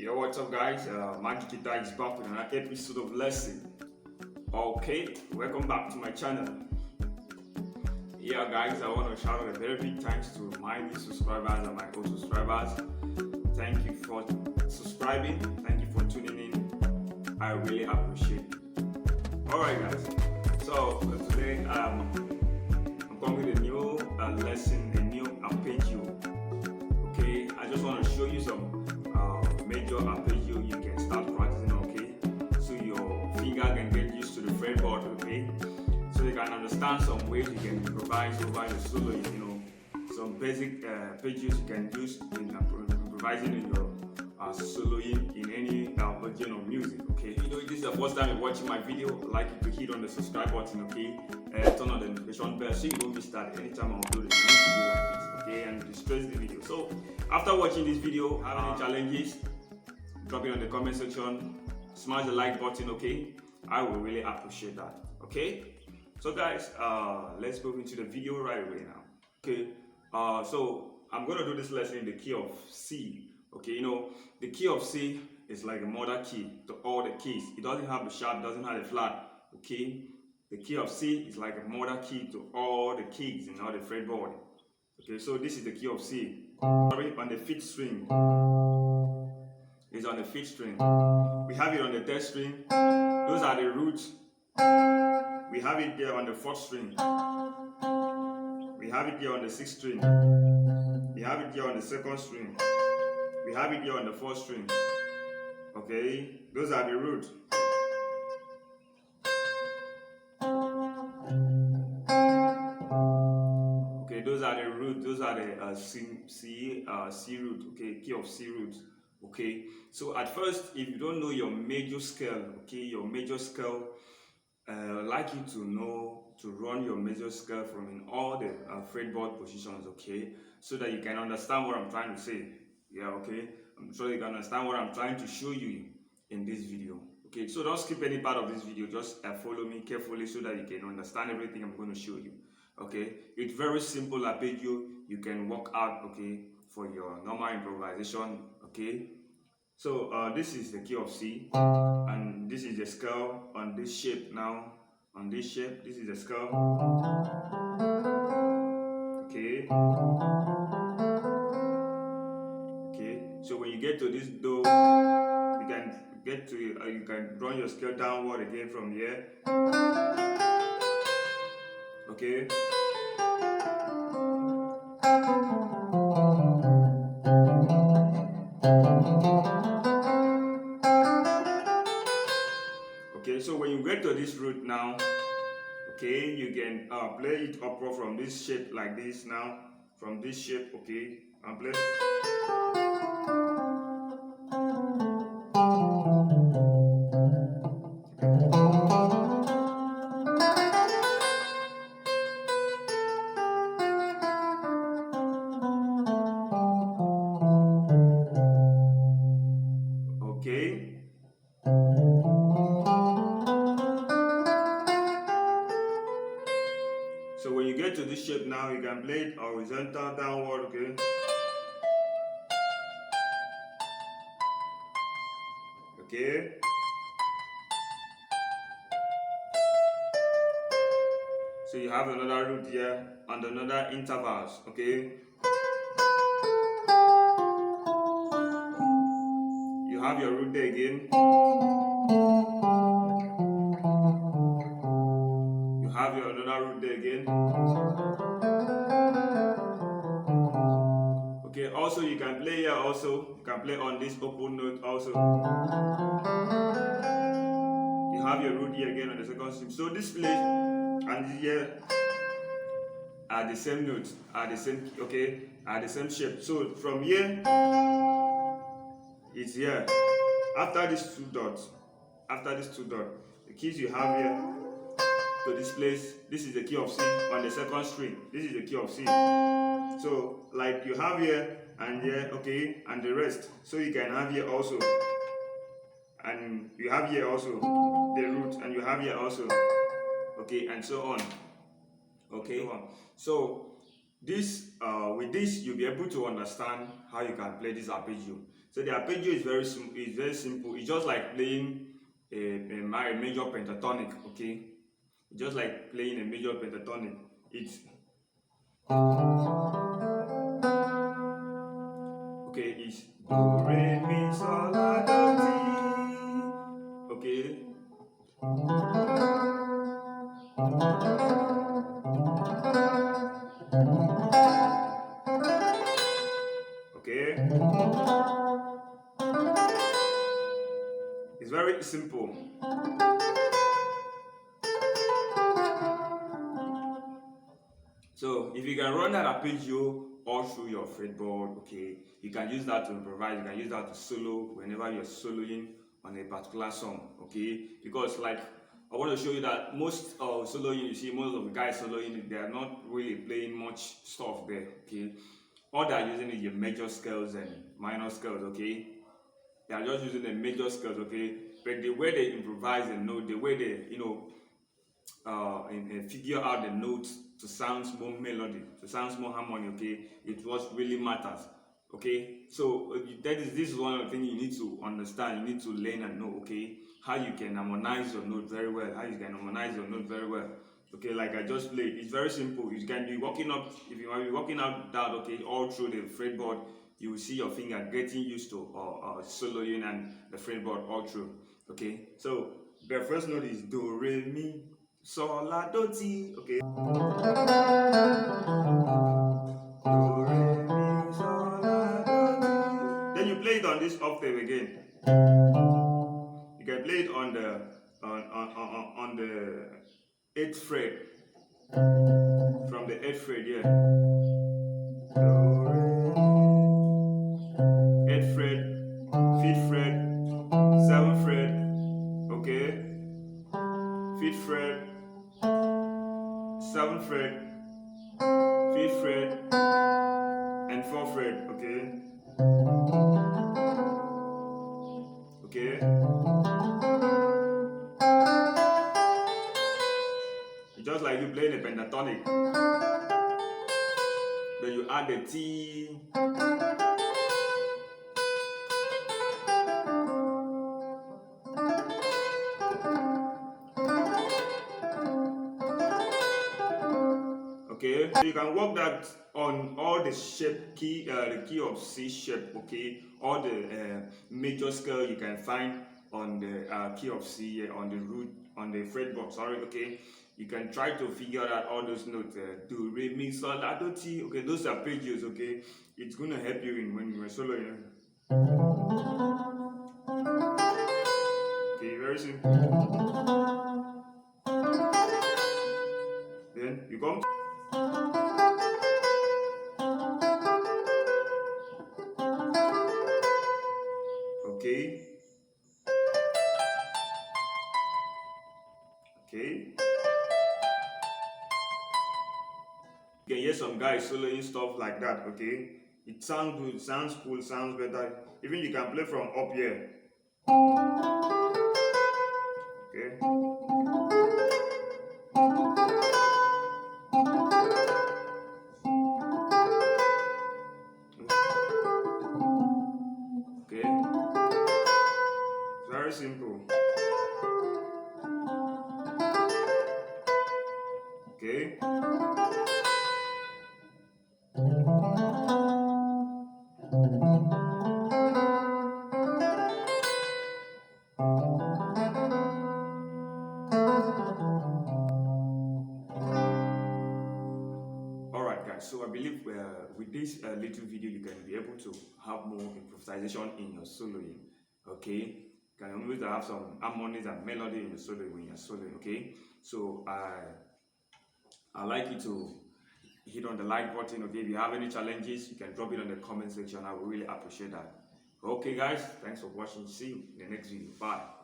Yo, what's up guys? Magic Guitar is back with another episode of lesson. Okay, welcome back to my channel. Yeah guys, I want to shout out a very big thanks to my new subscribers and my old subscribers. Thank you for subscribing, thank you for tuning in. I really appreciate it. Alright guys, so today I'm coming with a new lesson, a new arpeggio. Okay, I just want to show you some major arpeggio you can start practicing, okay? So your finger can get used to the fretboard, okay? So you can understand some ways you can improvise over the solo, some basic arpeggios you can use in improvising in your soloing in any genre of music, okay? If this is the first time you're watching my video, I'd like you to hit on the subscribe button, okay? Turn on the notification bell so you don't miss that anytime I upload a new video like this, okay? And distress the video. So after watching this video, have any challenges, drop it on the comment section, smash the like button, okay? I will really appreciate that, okay? So guys, let's move into the video right away now. Okay, so I'm gonna do this lesson in the key of C. Okay, the key of C is like a mother key to all the keys. It doesn't have the sharp, doesn't have the flat, okay? The key of C is like a mother key to all the keys in all the fretboard. Okay, so this is the key of C. On the fifth string. It's on the fifth string. We have it on the third string. Those are the roots. We have it there on the fourth string. We have it there on the sixth string. We have it there on the second string. We have it there on the fourth string. Okay, those are the roots. Okay, those are the roots. Those are the C root. Okay, key of C root. Okay, so at first, if you don't know your major scale, okay, your major scale, I'd like you to know to run your major scale from in all the fretboard positions, okay, so that you can understand what I'm trying to say. Yeah, okay, I'm sure you can understand what I'm trying to show you in this video. Okay, so don't skip any part of this video, just follow me carefully so that you can understand everything I'm going to show you. Okay, it's very simple arpeggio you can work out, okay, for your normal improvisation. Okay, so this is the key of C, and this is the scale on this shape now. On this shape, this is the scale. Okay. Okay. So when you get to this do, you can get to you can run your scale downward again from here. Okay. Okay, so when you get to this root now, okay, you can play it upward from this shape like this now, from this shape, okay, and play. Okay. So when you get to this shape now, you can play it horizontal downward, okay? Okay. So you have another root here and another intervals, okay? You have your root there again. You have your another root there again. Okay, also you can play here also. You can play on this open note also. You have your root here again on the second string. So this place and here are the same notes, are the same, okay, are the same shape. So from here, it's here. After these two dots, the keys you have here to this place, this is the key of C on the second string. This is the key of C. So like you have here and here, okay, and the rest. So you can have here also, and you have here also the root, and you have here also, okay, and so on. Okay, so this with this you'll be able to understand how you can play this arpeggio. So the arpeggio is very simple. It's very simple. It's just like playing a major pentatonic. Okay, it's just like playing a major pentatonic. It's okay. It's do re mi sol la do ti. Okay. Okay. It's very simple. So if you can run that arpeggio all through your fretboard, okay, you can use that to improvise, you can use that to solo whenever you're soloing on a particular song, okay? Because like I want to show you that most soloing, you see most of the guys soloing, they are not really playing much stuff there, okay? All they are using is your major scales and minor scales, okay? They are just using the major scales, okay? But the way they improvise the note, the way they, and figure out the notes to sound more melody, to sound more harmony, okay? It what really matters, okay? So this is one of the things you need to understand, you need to learn and know, okay? How you can harmonize your note very well, how you can harmonize your note very well, okay? Like I just played, it's very simple. You can be working up, if you are working out that, okay, all through the fretboard, you will see your finger getting used to soloing and the fretboard all through, okay? So the first note is do re mi sol la do ti, okay? Do re mi sol la do ti. Then you play it on this octave again. You can play it on the 8th fret. From the 8th fret, yeah. Do re 8th fret, 5th fret, 7th fret, okay? 5th fret, 7th fret, 5th fret, and 4th fret, okay? Okay? It's just like you playing a pentatonic. Then you add the T. Okay, so you can work that on all the shape key, the key of C shape, okay, all the major scale you can find on the key of C, on the root, on the fretboard, sorry, okay. You can try to figure out all those notes, do, re, mi, sol, la, do, ti, okay, those are arpeggios, okay. It's going to help you in when you're soloing. Okay, very simple. Then you come. Okay. Okay. You can hear some guys soloing stuff like that, okay? It sounds good, sounds cool, sounds better. Even you can play from up here. Okay. Okay. Very simple. Okay. Alright guys, so I believe with this little video you can be able to have more improvisation in your soloing, okay? You can always have some harmonies and melody in your soloing when you're soloing, okay? So I like you to hit on the like button, okay? If you have any challenges, you can drop it on the comment section. I will really appreciate that. Okay guys, thanks for watching. See you in the next video. Bye.